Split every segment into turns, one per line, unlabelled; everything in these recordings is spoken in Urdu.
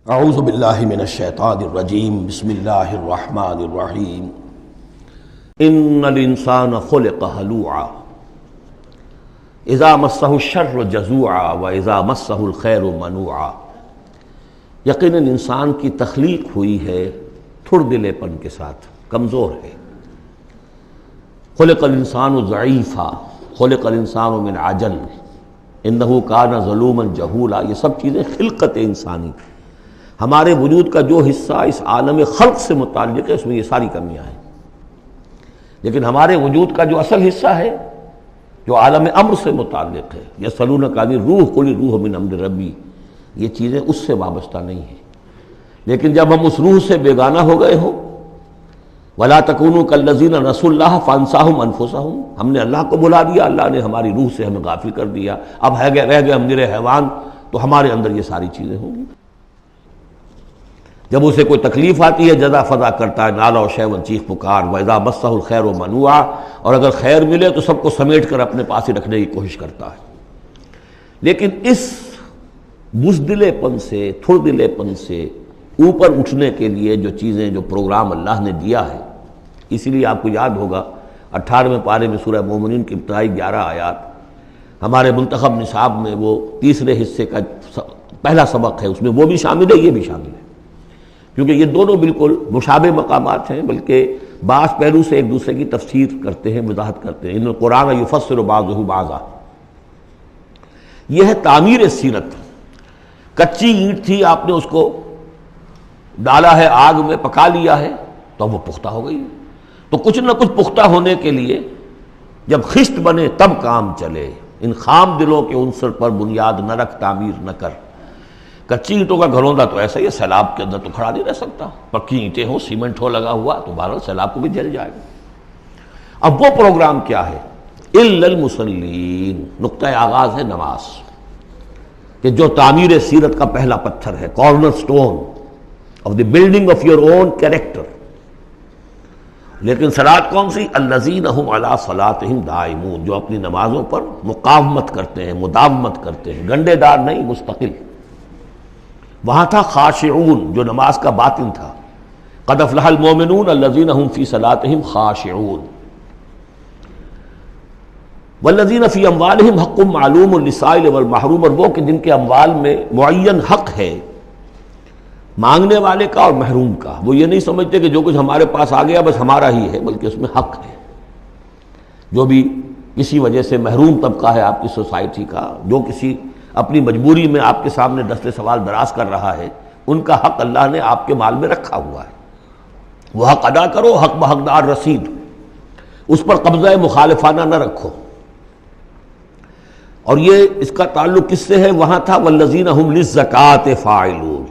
اعوذ باللہ من الشیطان الرجیم بسم اللہ الرحمن الرحیم ان الانسان خلق ہلوعا اذا مسہ الشر جزوعا واذا مسہ الخیر منوعا۔ یقیناً انسان کی تخلیق ہوئی ہے تھڑ دلے پن کے ساتھ، کمزور ہے۔ خلق الانسان ضعیفا، خلق الانسان من عجل، انہ کان ظلوما جہولا۔ یہ سب چیزیں خلقت انسانی، ہمارے وجود کا جو حصہ اس عالم خلق سے متعلق ہے اس میں یہ ساری کمیاں ہیں، لیکن ہمارے وجود کا جو اصل حصہ ہے جو عالم امر سے متعلق ہے، یسألونک عن الروح قل الروح من امر ربی، یہ چیزیں اس سے وابستہ نہیں ہیں۔ لیکن جب ہم اس روح سے بیگانہ ہو گئے ہوں، وَلَا تَكُونُوا كَالَّذِينَ نَسُوا اللَّهَ فَأَنسَاهُمْ أَنفُسَهُمْ، ہم نے اللہ کو بھلا دیا، اللہ نے ہماری روح سے ہمیں غافل کر دیا، اب رہ گئے ہم نرے حیوان، تو ہمارے اندر یہ ساری چیزیں ہوں گی۔ جب اسے کوئی تکلیف آتی ہے جزا فضا کرتا ہے، نالا و شیون، چیخ پکار، وَإِذَا مَسَّهُ الْخَيْرُ مَنُوعًا، اور اگر خیر ملے تو سب کو سمیٹ کر اپنے پاس ہی رکھنے کی کوشش کرتا ہے۔ لیکن اس بزدلے پن سے، تھڑ دلے پن سے اوپر اٹھنے کے لیے جو چیزیں، جو پروگرام اللہ نے دیا ہے، اسی لیے آپ کو یاد ہوگا 18ویں پارے میں سورہ مومنین کی ابتدائی 11 آیات ہمارے منتخب نصاب میں وہ تیسرے حصے کا پہلا سبق ہے، اس میں وہ بھی شامل ہے، یہ بھی شامل ہے، کیونکہ یہ دونوں بالکل مشابہ مقامات ہیں، بلکہ بعض پہلو سے ایک دوسرے کی تفسیر کرتے ہیں، وضاحت کرتے ہیں۔ ان القرآن یفسر بعضہ بعضا، یہ ہے تعمیر سیرت۔ کچی اینٹ تھی، آپ نے اس کو ڈالا ہے آگ میں، پکا لیا ہے تو وہ پختہ ہو گئی۔ تو کچھ نہ کچھ پختہ ہونے کے لیے جب خشت بنے تب کام چلے۔ ان خام دلوں کے عنصر پر بنیاد نہ رکھ، تعمیر نہ کر۔ کچی اینٹوں کا گھروندا تو ایسا ہی ہے، سیلاب کے اندر تو کھڑا نہیں رہ سکتا، پکی اینٹیں ہوں، سیمنٹ ہو لگا ہوا تو بہرحال سیلاب کو بھی جل جائے گا۔ اب وہ پروگرام کیا ہے؟ الا المصلین، نقطۂ آغاز ہے نماز، کہ جو تعمیر سیرت کا پہلا پتھر ہے، corner stone of the building of your own character. لیکن صلاۃ کون سی؟ الذین هم علی صلاتہم دائمون، جو اپنی نمازوں پر مقاومت کرتے ہیں، مداومت کرتے ہیں، گنڈے دار نہیں، مستقل۔ وہاں تھا خاشعون، جو نماز کا باطن تھا، قد افلح المؤمنون الذین هم فی صلاتہم خاشعون، والذین فی اموالہم حق معلوم للسائل والمحروم، اور وہ کہ جن کے اموال میں معین حق ہے مانگنے والے کا اور محروم کا۔ وہ یہ نہیں سمجھتے کہ جو کچھ ہمارے پاس آ گیا بس ہمارا ہی ہے، بلکہ اس میں حق ہے۔ جو بھی کسی وجہ سے محروم طبقہ ہے آپ کی سوسائٹی کا، جو کسی اپنی مجبوری میں آپ کے سامنے دست سوال دراز کر رہا ہے، ان کا حق اللہ نے آپ کے مال میں رکھا ہوا ہے۔ وہ حق ادا کرو، حق بحقدار رسید، اس پر قبضہ مخالفانہ نہ رکھو۔ اور یہ اس کا تعلق کس سے ہے؟ وہاں تھا والذین هم للزکاۃ فاعلون،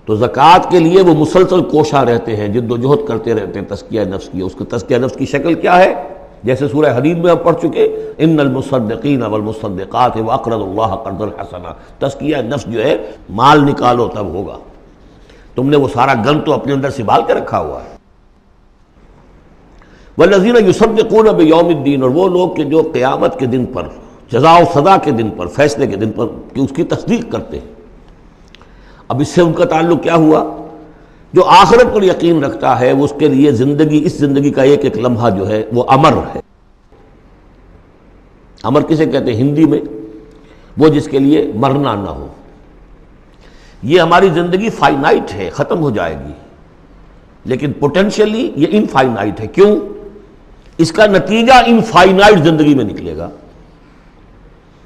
تو زکوٰۃ کے لیے وہ مسلسل کوشاں رہتے ہیں، جد و جہد کرتے رہتے ہیں تزکیہ نفس کی۔ اس کا تزکیہ نفس کی شکل کیا ہے؟ جیسے سورہ حدید میں ہم پڑھ چکے، ان المصدقین والمصدقات واقرضوا اللہ قرضا حسنا۔ تزکیہ نفس جو ہے، مال نکالو تب ہوگا، تم نے وہ سارا گن تو اپنے اندر سنبھال کے رکھا ہوا ہے۔ والذین یصدقون بیوم الدین، اور وہ لوگ کہ جو قیامت کے دن پر، جزا و سزا کے دن پر، فیصلے کے دن پر کہ اس کی تصدیق کرتے ہیں۔ اب اس سے ان کا تعلق کیا ہوا؟ جو آخرت پر یقین رکھتا ہے وہ اس کے لیے زندگی، اس زندگی کا ایک ایک لمحہ جو ہے وہ امر ہے۔ امر کسے کہتے ہیں ہندی میں؟ وہ جس کے لیے مرنا نہ ہو۔ یہ ہماری زندگی فائنائٹ ہے، ختم ہو جائے گی، لیکن پوٹینشلی یہ انفائنائٹ ہے۔ کیوں؟ اس کا نتیجہ انفائنائٹ زندگی میں نکلے گا۔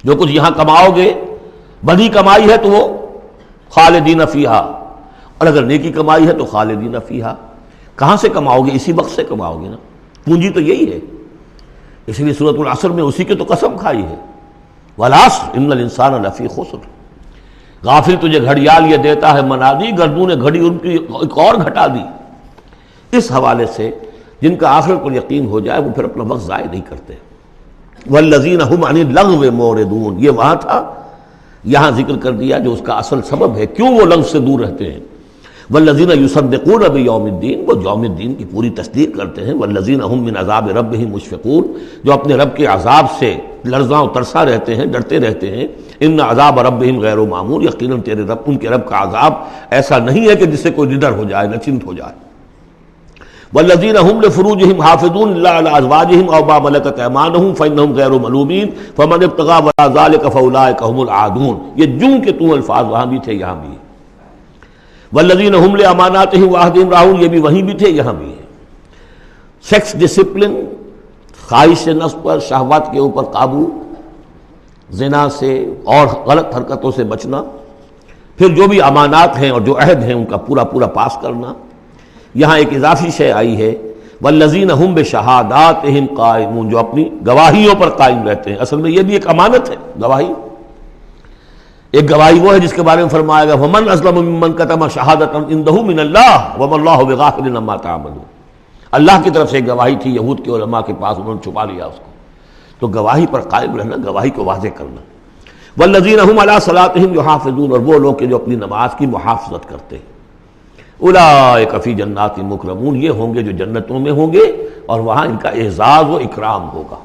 جو کچھ یہاں کماؤ گے، بدی کمائی ہے تو وہ خالدین فیہا، اور اگر نیکی کمائی ہے تو خالدین فیہا۔ کہاں سے کماؤ گے؟ اسی وقت سے کماؤ گے نا، پونجی تو یہی ہے۔ اس لیے سورۃ العصر میں اسی کی تو قسم کھائی ہے، والعصر ان الانسان لفی خسر۔ غافل تجھے گھڑیال یہ دیتا ہے منادی، گردوں نے گھڑی ان کی ایک اور گھٹا دی۔ اس حوالے سے جن کا آخرت پر یقین ہو جائے وہ پھر اپنا وقت ضائع نہیں کرتے۔ والذین هم عن اللغو معرضون، یہ وہاں تھا، یہاں ذکر کر دیا جو اس کا اصل سبب ہے کیوں وہ لغو سے دور رہتے ہیں۔ والذین یصدقون بیوم الدین، وہ یوم الدین کی پوری تصدیق کرتے ہیں۔ والذین هم من عذاب ربهم مشفقون، جو اپنے رب کے عذاب سے لرزاں و ترساں رہتے ہیں، ڈرتے رہتے ہیں۔ ان عذاب ربہم غیر معمول، یقیناً تیرے رب، ان کے رب کا عذاب ایسا نہیں ہے کہ جس سے کوئی نڈر ہو جائے، نچنت ہو جائے۔ والذین هم لفروجهم حافظون الا علی ازواجهم او ما ملکت ایمانهم فانهم غیر ملومین فمن ابتغى وراء ذلك فاولئک هم العادون۔ یہ جوں کہ تو الفاظ وہاں بھی تھے یہاں بھی ہے۔ والذین هم لاماناتهم وعهدهم راعون، یہ بھی وہیں بھی تھے یہاں بھی ہے۔ سیکس ڈسپلن، خواہش نفس پر، شہوات کے اوپر قابو، زنا سے اور غلط حرکتوں سے بچنا، پھر جو بھی امانات ہیں اور جو عہد ہیں ان کا پورا پورا پاس کرنا۔ یہاں ایک اضافی شے آئی ہے والذین ہم بشہاداتہم قائمون، جو اپنی گواہیوں پر قائم رہتے ہیں۔ اصل میں یہ بھی ایک امانت ہے گواہی۔ ایک گواہی وہ ہے جس کے بارے میں فرمایا گیا ومن اظلم ممن کتم شہادۃ عنده من اللہ وما اللہ بغافل عما تعملون۔ اللہ کی طرف سے ایک گواہی تھی یہود کے علماء کے پاس، انہوں نے چھپا لیا اس کو۔ تو گواہی پر قائم رہنا، گواہی کو واضح کرنا۔ والذین هم علی صلاتہم یحافظون، اور وہ لوگ کہ جو اپنی نماز کی محافظت کرتے ہیں۔ اولئک فی جنات مکرمون، یہ ہوں گے جو جنتوں میں ہوں گے اور وہاں ان کا اعزاز و اکرام ہوگا۔